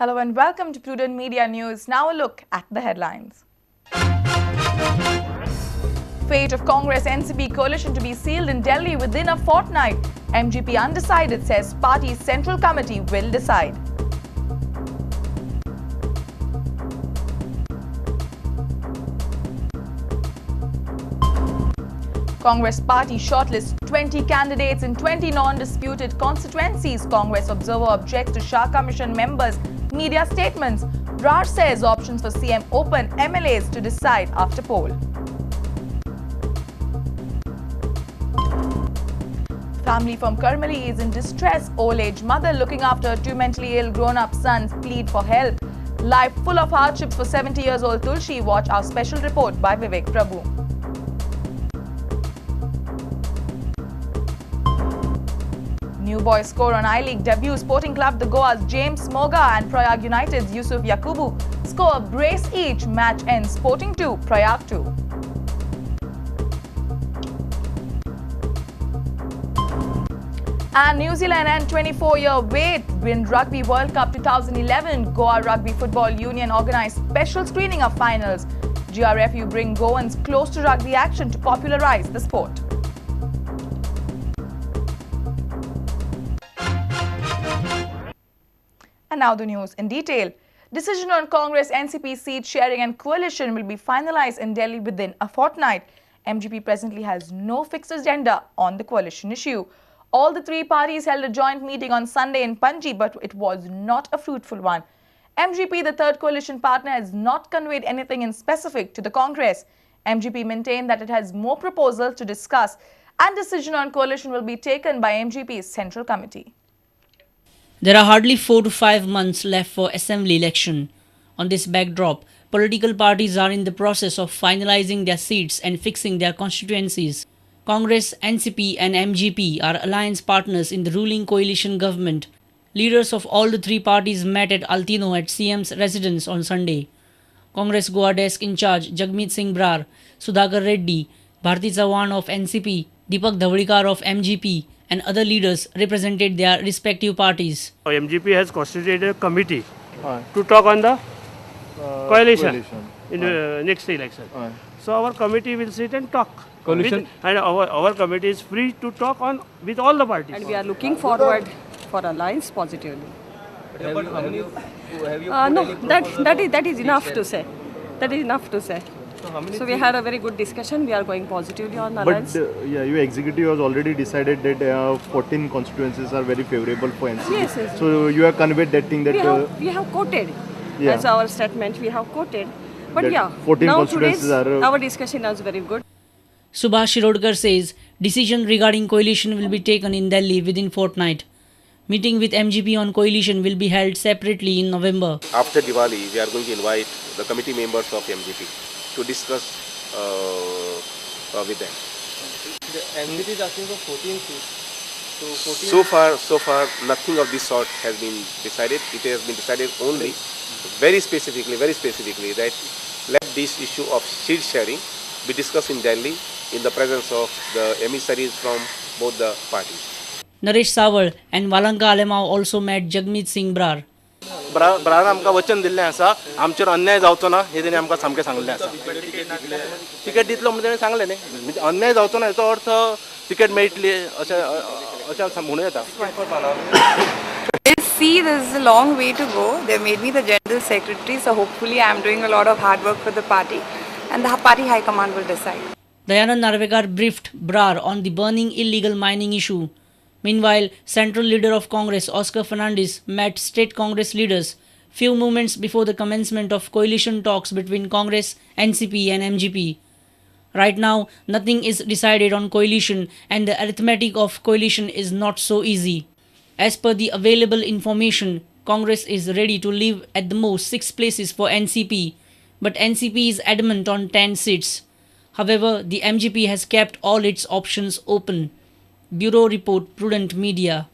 Hello and welcome to Prudent Media News. Now a look at the headlines. Fate of Congress NCP coalition to be sealed in Delhi within a fortnight. MGP undecided, says party's central committee will decide. Congress party shortlists 20 candidates in 20 non-disputed constituencies. Congress observer objects to Shah Commission members' media statements. Brar says options for CM open, MLAs to decide after poll. Family from Karmali is in distress. Old-age mother looking after two mentally ill grown-up sons plead for help. Life full of hardships for 70-years-old Tulshi. Watch our special report by Vivek Prabhu. New boys score on I-League debut. Sporting Club the Goa's James Moga and Prayag United's Yusuf Yakubu score a brace each. Match ends Sporting 2, Prayag 2. And New Zealand and 24-year wait win Rugby World Cup 2011. Goa Rugby Football Union organised special screening of finals. GRFU bring Goans close to rugby action to popularise the sport. And now the news in detail. Decision on Congress NCP seat sharing and coalition will be finalized in Delhi within a fortnight. MGP presently has no fixed agenda on the coalition issue. All the three parties held a joint meeting on Sunday in Panji, but it was not a fruitful one. MGP, the third coalition partner, has not conveyed anything in specific to the Congress. MGP maintained that it has more proposals to discuss and decision on coalition will be taken by MGP's central committee. There are hardly 4 to 5 months left for assembly election. On this backdrop, political parties are in the process of finalizing their seats and fixing their constituencies. Congress, NCP and MGP are alliance partners in the ruling coalition government. Leaders of all the three parties met at Altino at CM's residence on Sunday. Congress Goa desk in charge Jagmeet Singh Brar, Sudhakar Reddy, Bharti Chavan of NCP, Deepak Dhawlikar of MGP and other leaders represented their respective parties. MGP has constituted a committee to talk on the coalition in the next election. So our committee will sit and talk. Coalition And our committee is free to talk on with all the parties. And we are looking forward for alliance positively. have you No, that is enough to say. That is enough to say. So we had a very good discussion. We are going positively on alliance. But your executive has already decided that 14 constituencies are very favorable for NCP. Yes. So you have conveyed that thing that we have quoted as our statement. We have quoted. But that yeah, 14 now constituencies are our discussion was very good. Subhash Shirodkar says decision regarding coalition will be taken in Delhi within fortnight. Meeting with MGP on coalition will be held separately in November. After Diwali, we are going to invite the committee members of MGP to discuss with them. The MGP is asking for 14 seats. So 14. So far, nothing of this sort has been decided. It has been decided only very specifically that let this issue of seat sharing be discussed in Delhi in the presence of the emissaries from both the parties. Naresh Sawal and Valanka Alemao also met Jagmeet Singh Brar. Brar आमकां वचन दिल्लें आसा आमचेर अन्याय जावचो ना हे तेणी आमकां सामकें सांगलें आसा तिकेट दितलो म्हणून तेणें सांगलें न्ही म्हणजे अन्याय जावचो ना हेचो अर्थ तिकेट मेळटली अशें म्हणूं येता See, there's a long way to go. They made me the general secretary, so hopefully I'm doing a lot of hard work for the party and the party high command will decide. Dayanand Narvekar briefed Brar on the burning illegal mining issue. Meanwhile, Central Leader of Congress Oscar Fernandes met state Congress leaders few moments before the commencement of coalition talks between Congress, NCP and MGP. Right now, nothing is decided on coalition and the arithmetic of coalition is not so easy. As per the available information, Congress is ready to leave at the most 6 places for NCP, but NCP is adamant on 10 seats. However, the MGP has kept all its options open. Bureau Report, Prudent Media.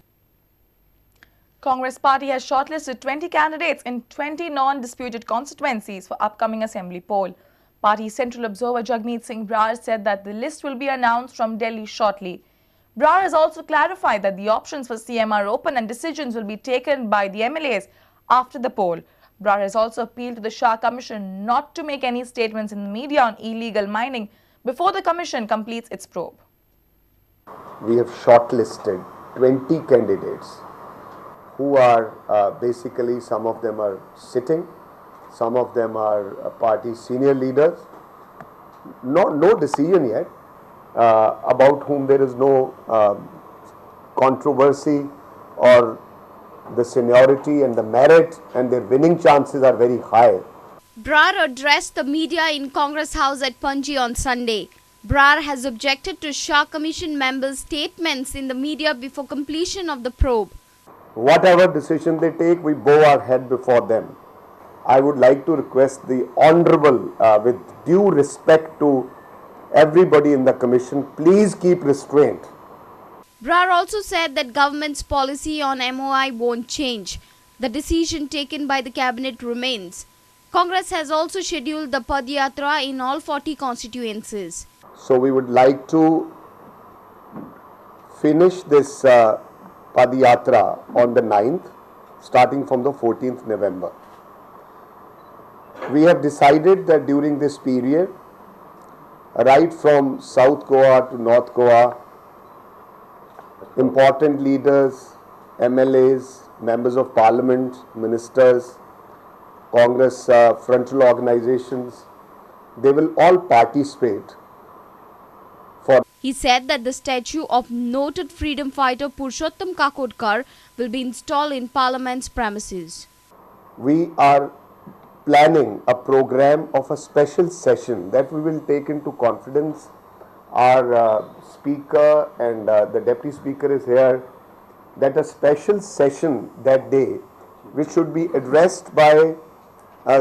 Congress party has shortlisted 20 candidates in 20 non-disputed constituencies for upcoming assembly poll. Party Central Observer Jagmeet Singh Brar said that the list will be announced from Delhi shortly. Brar has also clarified that the options for CM are open and decisions will be taken by the MLAs after the poll. Brar has also appealed to the Shah Commission not to make any statements in the media on illegal mining before the Commission completes its probe. We have shortlisted 20 candidates who are basically, some of them are sitting, some of them are party senior leaders. No decision yet, about whom there is no controversy, or the seniority and the merit and their winning chances are very high. Brar addressed the media in Congress House at Panji on Sunday. Brar has objected to Shah Commission members' statements in the media before completion of the probe. Whatever decision they take, we bow our head before them. I would like to request the Honourable, with due respect to everybody in the Commission, please keep restraint. Brar also said that government's policy on MOI won't change. The decision taken by the cabinet remains. Congress has also scheduled the Padyatra in all 40 constituencies. So we would like to finish this Padyatra on the 9th, starting from the 14th November. We have decided that during this period, right from South Goa to North Goa, important leaders, MLAs, members of parliament, ministers, Congress frontal organizations, they will all participate. He said that the statue of noted freedom fighter Purushottam Kakodkar will be installed in Parliament's premises. We are planning a program of a special session that we will take into confidence. Our speaker and the deputy speaker is here, that a special session that day, which should be addressed by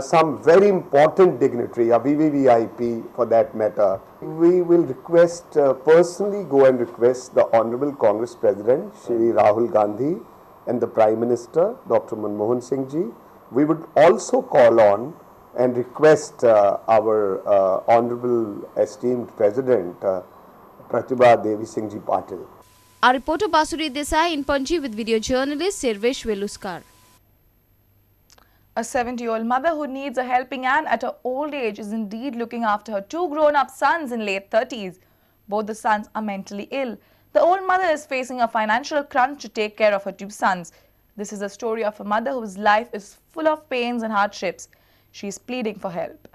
some very important dignitary, a VVVIP for that matter. We will request, personally go and request the Honourable Congress President, Shri Rahul Gandhi, and the Prime Minister, Dr. Manmohan Singh ji. We would also call on and request our Honourable esteemed President, Pratibha Devi Singh ji Patil. Our reporter Basuri Desai in Panji with video journalist Sirvesh Veluskar. A 70-year-old mother who needs a helping hand at her old age is indeed looking after her two grown-up sons in late 30s. Both the sons are mentally ill. The old mother is facing a financial crunch to take care of her two sons. This is a story of a mother whose life is full of pains and hardships. She is pleading for help.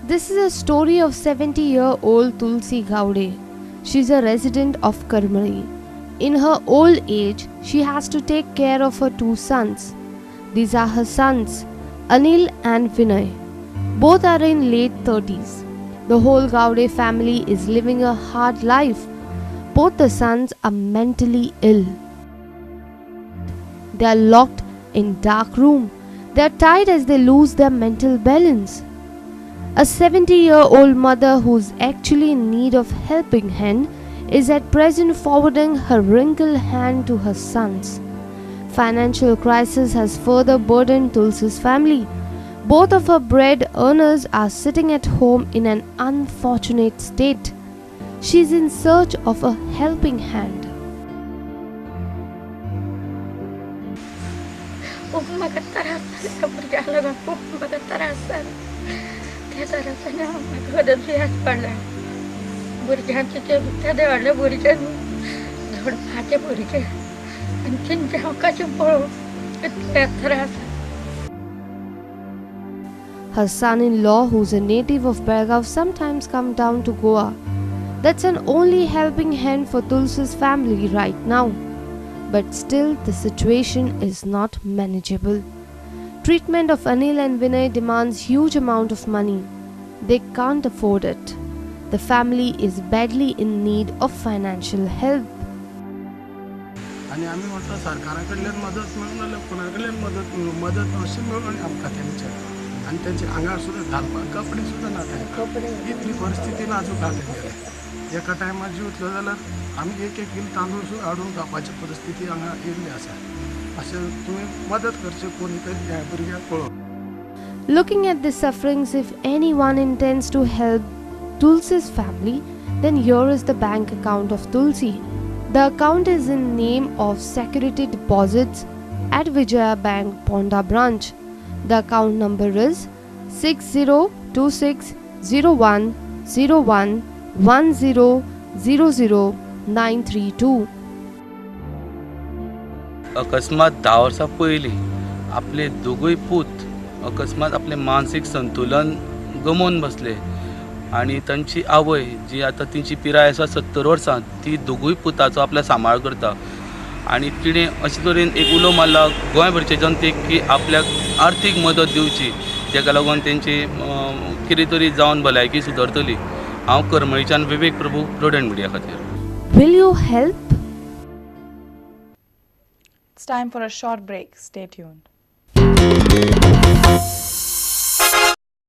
This is a story of 70-year-old Tulsi Gaude. She's a resident of Karmari. In her old age, she has to take care of her two sons. These are her sons, Anil and Vinay. Both are in late 30s. The whole Gaude family is living a hard life. Both the sons are mentally ill. They are locked in dark room. They are tired as they lose their mental balance. A 70-year-old mother who's actually in need of helping hand is at present forwarding her wrinkled hand to her sons. Financial crisis has further burdened Tulsi's family. Both of her bread earners are sitting at home in an unfortunate state. She is in search of a helping hand. Her son-in-law, who's a native of Belgaum, sometimes come down to Goa. That's an only helping hand for Tulsi's family right now. But still, the situation is not manageable. Treatment of Anil and Vinay demands huge amount of money. They can't afford it. The family is badly in need of financial help. आणि आम्ही म्हटलं सरकाराकडल्यान मदत मेळूं नाल्यार कोणाकडल्यान मदत अशी मेळून आमकां तेंचे आणि त्यांचे आंगार सुद्दां घालपाक कपडे सुद्दां नाका इतली परिस्थिती नाजूक आहा तेंगेले एका टायमार जिवतलो जाल्यार आमी एक किलो तांदूळ सुद्दां हाडून खावपाची परिस्थिती हांगा येयल्ली आसा. अशें तुमी मदत करचें कोणी तरी ह्या भुरग्याक पळोवन. Looking at the sufferings, if anyone intends to help Tulsi's family, then here is the bank account of Tulsi. The account is in name of Security Deposits at Vijaya Bank, Ponda branch. The account number is 6026010110000932. अकस्मात 10 वर्सां पयलीं आपले दोगूय पूत अकस्मात आपले मानसीक संतुलन गमोवन बसले आणि तांची आवय जी आतां तिची पिराय आसा 70 वर्सां ती दोगूय पुताचो आपल्या सांबाळ करता आणि तिणें अशे तरेन एक उलो मारला गोंयभरचे जनतेक की आपल्याक आर्थीक मदत दिवची जेका लागून तेंची कितें तरी जावन भलायकी सुदरतली. हांव करमळीच्यान विवेक प्रभू प्रुडंट मिडिया खातीर. Will you help? It's time for a short break. Stay tuned.